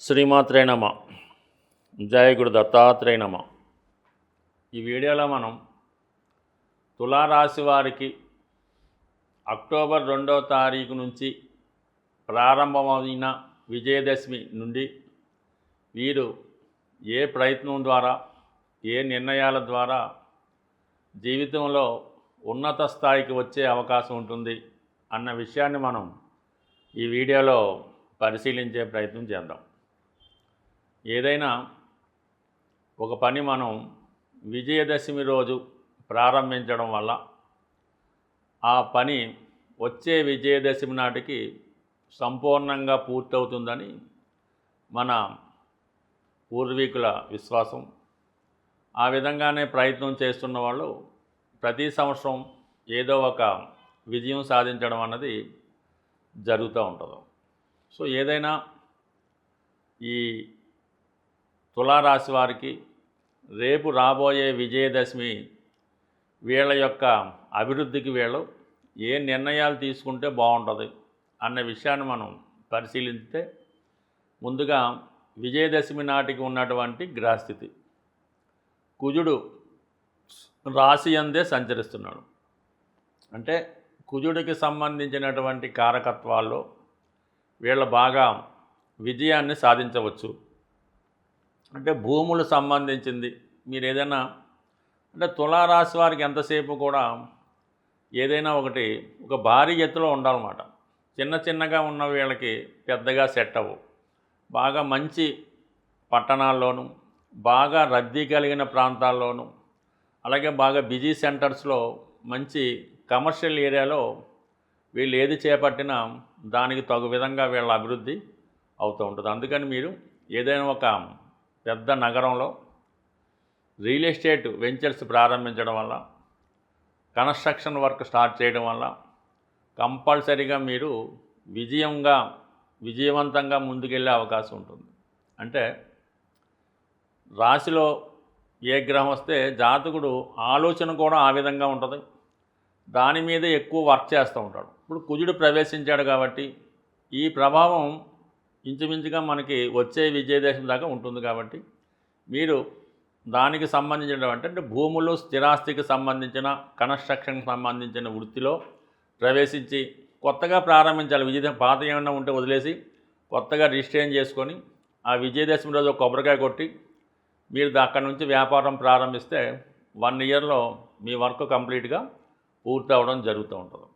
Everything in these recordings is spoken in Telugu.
శ్రీమాత్రే నమ. జయ గురు దత్తాత్రేయ నమ. ఈ వీడియోలో మనం తులారాశి వారికి అక్టోబర్ 2వ తారీఖు నుంచి ప్రారంభమైన విజయదశమి నుండి వీరు ఏ ప్రయత్నం ద్వారా, ఏ నిర్ణయాల ద్వారా జీవితంలో ఉన్నత స్థాయికి వచ్చే అవకాశం ఉంటుంది అన్న విషయాన్ని మనం ఈ వీడియోలో పరిశీలించే ప్రయత్నం చేద్దాం. ఏదైనా ఒక పని మనం విజయదశమి రోజు ప్రారంభించడం వల్ల ఆ పని వచ్చే విజయదశమి నాటికి సంపూర్ణంగా పూర్తవుతుందని మన పూర్వీకుల విశ్వాసం. ఆ విధంగానే ప్రయత్నం చేస్తున్న వాళ్ళు ప్రతి సంవత్సరం ఏదో ఒక విజయం సాధించడం అన్నది జరుగుతూ ఉంటుంది. సో ఏదైనా ఈ తులారాశి వారికి రేపు రాబోయే విజయదశమి వీళ్ళ యొక్క అభివృద్ధికి వీళ్ళు ఏ నిర్ణయాలు తీసుకుంటే బాగుంటుంది అన్న విషయాన్ని మనం పరిశీలిస్తే, ముందుగా విజయదశమి నాటికి ఉన్నటువంటి గ్రహస్థితి. కుజుడు రాశి అందే సంచరిస్తున్నాడు. అంటే కుజుడికి సంబంధించినటువంటి కారకత్వాల్లో వీళ్ళు బాగా విజయాన్ని సాధించవచ్చు. అంటే భూములు సంబంధించింది మీరు ఏదైనా, అంటే తులారాశి వారికి ఎంతసేపు కూడా ఏదైనా ఒక భారీ ఎత్తులో ఉండాలన్నమాట. చిన్న చిన్నగా ఉన్న వీళ్ళకి పెద్దగా సెట్ అవ్వవు. బాగా మంచి పట్టణాల్లోనూ, బాగా రద్దీ కలిగిన ప్రాంతాల్లోనూ, అలాగే బాగా బిజీ సెంటర్స్లో, మంచి కమర్షియల్ ఏరియాలో వీళ్ళు ఏది చేపట్టినా దానికి తగు విధంగా వీళ్ళ అభివృద్ధి అవుతూ ఉంటుంది. అందుకని మీరు ఏదైనా ఒక పెద్ద నగరంలో రియల్ ఎస్టేట్ వెంచర్స్ ప్రారంభించడం వల్ల, కన్స్ట్రక్షన్ వర్క్ స్టార్ట్ చేయడం వల్ల కంపల్సరీగా మీరు విజయవంతంగా ముందుకెళ్ళే అవకాశం ఉంటుంది. అంటే రాశిలో ఏ గ్రహం వస్తే జాతకుడు ఆలోచన కూడా ఆ విధంగా ఉంటుంది. దాని మీద ఎక్కువ వర్క్ చేస్తూ ఉంటాడు. ఇప్పుడు కుజుడు ప్రవేశించాడు కాబట్టి ఈ ప్రభావం ఇంచుమించుగా మనకి వచ్చే విజయదశమి దాకా ఉంటుంది. కాబట్టి మీరు దానికి సంబంధించినటువంటి భూములు, స్థిరాస్తికి సంబంధించిన, కన్స్ట్రక్షన్కి సంబంధించిన వృత్తిలో ప్రవేశించి కొత్తగా ప్రారంభించాలి. పాత ఏమైనా ఉంటే వదిలేసి కొత్తగా రిజిస్ట్రేషన్ చేసుకొని ఆ విజయదశమి రోజు కొబ్బరికాయ కొట్టి మీరు అక్కడి నుంచి వ్యాపారం ప్రారంభిస్తే 1 ఇయర్లో మీ వర్క్ కంప్లీట్గా పూర్తి అవ్వడం జరుగుతూ ఉంటుంది.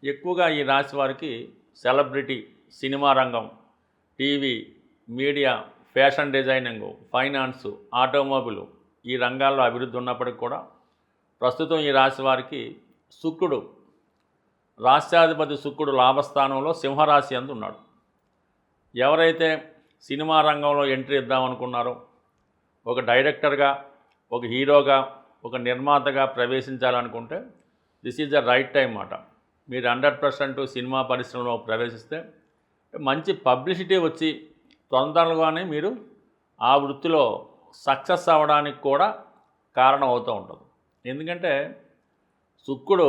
ఎక్కువగా ఈ రాశి వారికి సెలబ్రిటీ, సినిమా రంగం, TV, media, fashion designing, finance, automobile ఈ రంగాల్లో అభివృద్ధి ఉన్నప్పటికీ కూడా ప్రస్తుతం ఈ రాశి వారికి శుక్రుడు, రాష్ట్రాధిపతి శుక్రుడు లాభస్థానంలో సింహరాశి అందు ఉన్నాడు. ఎవరైతే సినిమా రంగంలో ఎంట్రీ ఇద్దామనుకున్నారో, ఒక డైరెక్టర్గా, ఒక హీరోగా, ఒక నిర్మాతగా ప్రవేశించాలనుకుంటే this is the right time అన్నమాట. మీరు 100% సినిమా పరిశ్రమలో ప్రవేశిస్తే మంచి పబ్లిసిటీ వచ్చి తొందరగానే మీరు ఆ వృత్తిలో సక్సెస్ అవ్వడానికి కూడా కారణం అవుతూ ఉంటుంది. ఎందుకంటే శుక్రుడు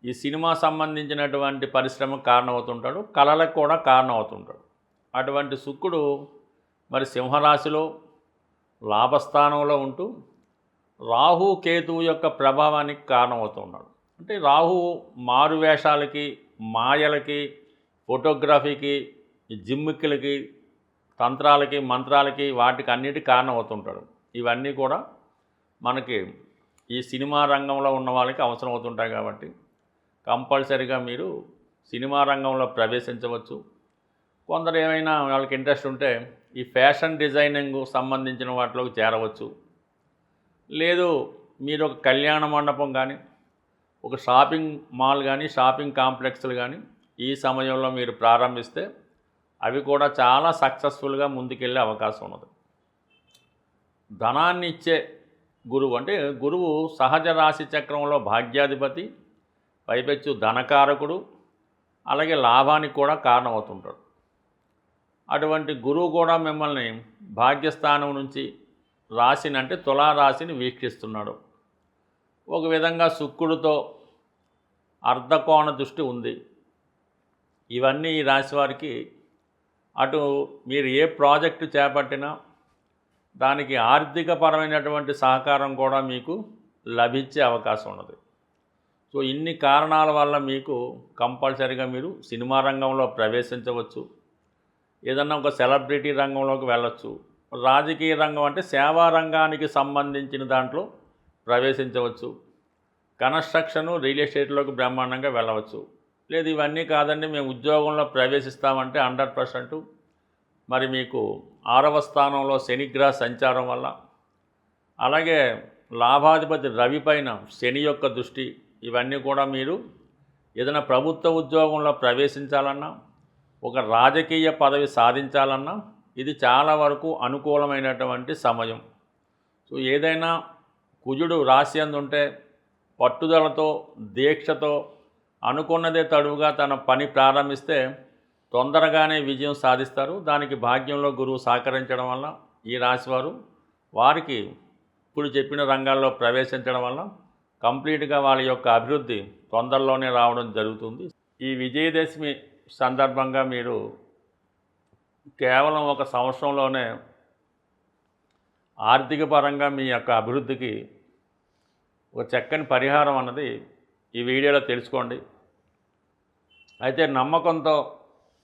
ఈ సినిమా సంబంధించినటువంటి పరిశ్రమకు కారణం అవుతుంటాడు, కళలకు కూడా కారణం అవుతుంటాడు. అటువంటి శుక్రుడు మరి సింహరాశిలో లాభస్థానంలో ఉంటూ రాహు, కేతువు యొక్క ప్రభావానికి కారణమవుతూ ఉన్నాడు. అంటే రాహు మారువేషాలకి, మాయలకి, ఫోటోగ్రఫీకి, జిమ్మిక్కులకి, తంత్రాలకి, మంత్రాలకి, వాటికి అన్నిటికీ కారణం అవుతుంటాడు. ఇవన్నీ కూడా మనకి ఈ సినిమా రంగంలో ఉన్న వాళ్ళకి అవసరం అవుతుంటాయి. కాబట్టి కంపల్సరీగా మీరు సినిమా రంగంలో ప్రవేశించవచ్చు. కొందరు ఏమైనా వాళ్ళకి ఇంట్రెస్ట్ ఉంటే ఈ ఫ్యాషన్ డిజైనింగ్ సంబంధించిన వాటిలోకి చేరవచ్చు. లేదు మీరు ఒక కళ్యాణ మండపం కానీ, ఒక షాపింగ్ మాల్ కానీ, షాపింగ్ కాంప్లెక్స్లు కానీ ఈ సమయంలో మీరు ప్రారంభిస్తే అవి కూడా చాలా సక్సెస్ఫుల్గా ముందుకెళ్ళే అవకాశం ఉన్నది. ధనాన్ని ఇచ్చే గురువు, అంటే గురువు సహజ రాశి చక్రంలో భాగ్యాధిపతి, పైపెచ్చు ధనకారకుడు, అలాగే లాభానికి కూడా కారణమవుతుంటాడు. అటువంటి గురువు కూడా మిమ్మల్ని భాగ్యస్థానం నుంచి రాశిని, అంటే తులారాశిని వీక్షిస్తున్నాడు. ఒక విధంగా శుక్రుడితో అర్ధకోణ దృష్టి ఉంది. ఇవన్నీ ఈ రాశి వారికి అటు మీరు ఏ ప్రాజెక్టు చేపట్టినా దానికి ఆర్థికపరమైనటువంటి సహకారం కూడా మీకు లభించే అవకాశం ఉన్నది. సో ఇన్ని కారణాల వల్ల మీకు కంపల్సరీగా మీరు సినిమా రంగంలో ప్రవేశించవచ్చు, ఏదన్నా ఒక సెలబ్రిటీ రంగంలోకి వెళ్ళచ్చు, రాజకీయ రంగం అంటే సేవా రంగానికి సంబంధించిన దాంట్లో ప్రవేశించవచ్చు, కన్స్ట్రక్షను రియల్ ఎస్టేట్లోకి బ్రహ్మాండంగా వెళ్ళవచ్చు. లేదు ఇవన్నీ కాదండి మేము ఉద్యోగంలో ప్రవేశిస్తామంటే 100% మరి మీకు 6వ స్థానంలో శనిగ్రహ సంచారం వల్ల, అలాగే లాభాధిపతి రవి పైన శని యొక్క దృష్టి, ఇవన్నీ కూడా మీరు ఏదైనా ప్రభుత్వ ఉద్యోగంలో ప్రవేశించాలన్నా, ఒక రాజకీయ పదవి సాధించాలన్నా ఇది చాలా వరకు అనుకూలమైనటువంటి సమయం. సో ఏదైనా కుజుడు రాశి అందుంటే పట్టుదలతో దీక్షతో అనుకున్నదే తడువుగా తన పని ప్రారంభిస్తే తొందరగానే విజయం సాధిస్తారు. దానికి భాగ్యంలో గురువు సహకరించడం వల్ల ఈ రాశివారు వారికి ఇప్పుడు చెప్పిన రంగాల్లో ప్రవేశించడం వల్ల కంప్లీట్గా వాళ్ళ యొక్క అభివృద్ధి తొందరలోనే రావడం జరుగుతుంది. ఈ విజయదశమి సందర్భంగా మీరు కేవలం ఒక సంవత్సరంలోనే ఆర్థిక పరంగా మీ యొక్క అభివృద్ధికి ఒక చక్కని పరిహారం అన్నది ఈ వీడియోలో తెలుసుకోండి. అయితే నమ్మకంతో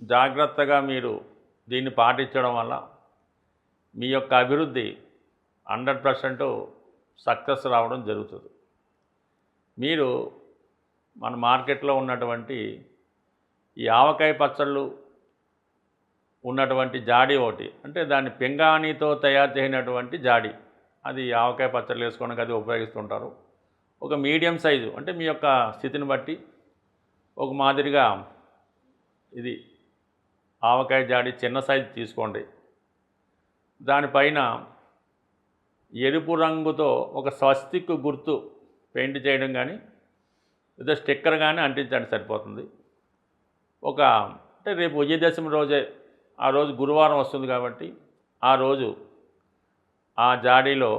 జాగ్రత్తగా మీరు దీన్ని పాటించడం వల్ల మీ యొక్క అభివృద్ధి 100% సక్సెస్ రావడం జరుగుతుంది. మీరు మన మార్కెట్లో ఉన్నటువంటి ఈ ఆవకాయ పచ్చళ్ళు ఉన్నటువంటి జాడీ ఒకటి, అంటే దాన్ని పింగాణితో తయారు చేయనటువంటి జాడీ, అది ఆవకాయ పచ్చళ్ళు వేసుకోవడానికి అది ఉపయోగిస్తుంటారు. ఒక మీడియం సైజు అంటే మీ యొక్క స్థితిని బట్టి ఒక మాదిరిగా ఇది ఆవకాయ జాడీ చిన్న సైజు తీసుకోండి. దానిపైన ఎరుపు రంగుతో ఒక స్వస్తిక్ గుర్తు పెయింట్ చేయడం కానీ లేదా స్టిక్కర్ కానీ అంటించండి సరిపోతుంది. అంటే రేపు విజయదశమి రోజే, ఆ రోజు గురువారం వస్తుంది కాబట్టి ఆ రోజు ఆ జాడీలో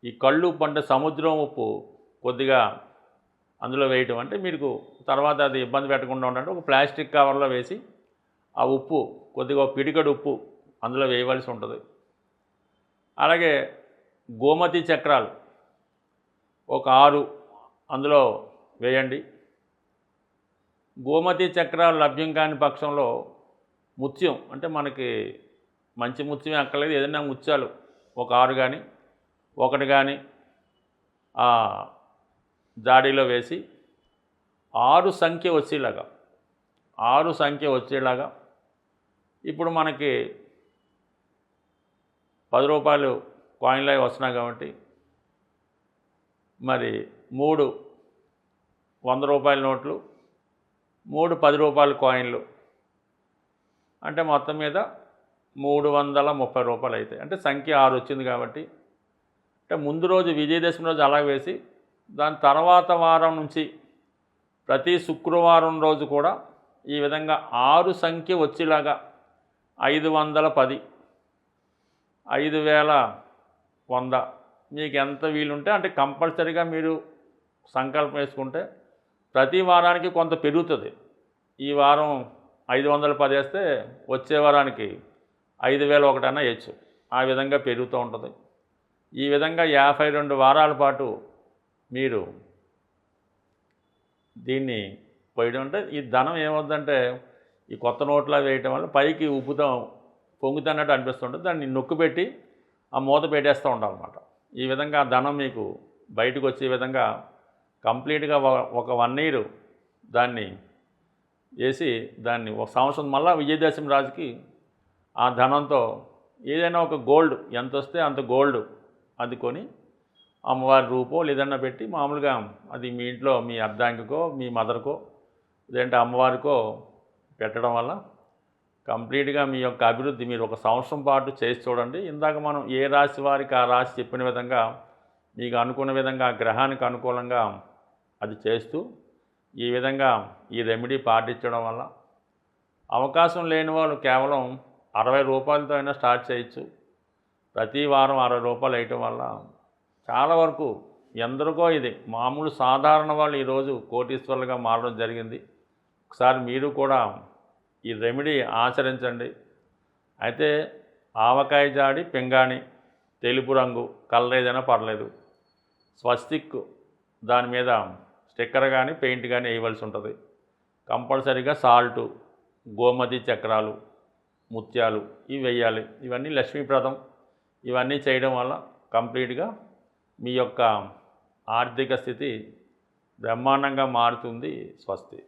ఈ కళ్ళు పంట సముద్రం ఉప్పు కొద్దిగా అందులో వేయటం, అంటే మీకు తర్వాత అది ఇబ్బంది పెట్టకుండా ఉండాలంటే ఒక ప్లాస్టిక్ కవర్లో వేసి ఆ ఉప్పు కొద్దిగా పిడికడు ఉప్పు అందులో వేయవలసి ఉంటుంది. అలాగే గోమతి చక్రాలు ఒక 6 అందులో వేయండి. గోమతి చక్రాలు లభ్యం కాని పక్షంలో ముత్యం, అంటే మనకి మంచి ముత్యమే అక్కర్లేదు, ఏదైనా ముత్యాలు ఒక 6 కానీ 1 కానీ ఆ జాడీలో వేసి 6 సంఖ్య వచ్చేలాగా ఇప్పుడు మనకి 10 రూపాయలు కాయిన్లు అవి వస్తున్నాయి కాబట్టి మరి 3 100 రూపాయల నోట్లు, 3 10 రూపాయల కాయిన్లు, అంటే మొత్తం మీద 330 రూపాయలు అవుతాయి. అంటే సంఖ్య 6 వచ్చింది కాబట్టి, అంటే ముందు రోజు విజయదశమి రోజు అలా వేసి దాని తర్వాత వారం నుంచి ప్రతి శుక్రవారం రోజు కూడా ఈ విధంగా 6 సంఖ్య వచ్చేలాగా 510, 5100 మీకు ఎంత వీలుంటే అంటే కంపల్సరీగా మీరు సంకల్పం వేసుకుంటే ప్రతి వారానికి కొంత పెరుగుతుంది. ఈ వారం 510 వేస్తే వచ్చే వారానికి 5001 అన్నా వేయచ్చు, ఆ విధంగా పెరుగుతూ ఉంటుంది. ఈ విధంగా 52 వారాల పాటు మీరు దీన్ని పోయడం, అంటే ఈ ధనం ఏమవుతుందంటే ఈ కొత్త నోట్లా వేయటం వల్ల పైకి పొంగుతున్నట్టు అనిపిస్తుంటుంది. దాన్ని నొక్కు పెట్టి ఆ మూత పెట్టేస్తూ ఉండాలన్నమాట. ఈ విధంగా ఆ ధనం మీకు బయటకు వచ్చే విధంగా కంప్లీట్గా ఒక 1 ఇయర్ దాన్ని వేసి దాన్ని ఒక సంవత్సరం మళ్ళీ విజయదశమి రాజుకి ఆ ధనంతో ఏదైనా ఒక గోల్డ్ ఎంత వస్తే అంత గోల్డ్ అది కొని అమ్మవారి రూపో లేదన్నా పెట్టి మామూలుగా అది మీ ఇంట్లో మీ అర్ధాంగికో మీ మదర్కో లేదంటే అమ్మవారికో పెట్టడం వల్ల కంప్లీట్గా మీ యొక్క అభివృద్ధి మీరు ఒక సంవత్సరం పాటు చేసి చూడండి. ఇందాక మనం ఏ రాశి వారికి ఆ రాశి చెప్పిన విధంగా మీకు అనుకున్న విధంగా ఆ గ్రహానికి అనుకూలంగా అది చేస్తూ ఈ విధంగా ఈ రెమెడీ పాటించడం వల్ల అవకాశం లేని వాళ్ళు కేవలం 60 రూపాయలతో అయినా స్టార్ట్ చేయొచ్చు. ప్రతి వారం 60 రూపాయలు వేయటం వల్ల చాలా వరకు ఎందరికో ఇది మామూలు సాధారణ వాళ్ళు ఈరోజు కోటీశ్వరులుగా మారడం జరిగింది. ఒకసారి మీరు కూడా ఈ రెమెడీ ఆచరించండి. అయితే ఆవకాయ జాడి పింగాణి తెలుపు రంగు కలర్ ఏదైనా పర్లేదు, స్వస్తిక్ దాని మీద స్టిక్కర్ కానీ పెయింట్ కానీ వేయవలసి ఉంటుంది. కంపల్సరీగా సాల్టు, గోమతి చక్రాలు, ముత్యాలు ఇవి వేయాలి. ఇవన్నీ లక్ష్మీప్రదం. ఇవన్నీ చేయడం వల్ల కంప్లీట్గా మీ యొక్క ఆర్థిక స్థితి బ్రహ్మాండంగా మారుతుంది. స్వస్తి.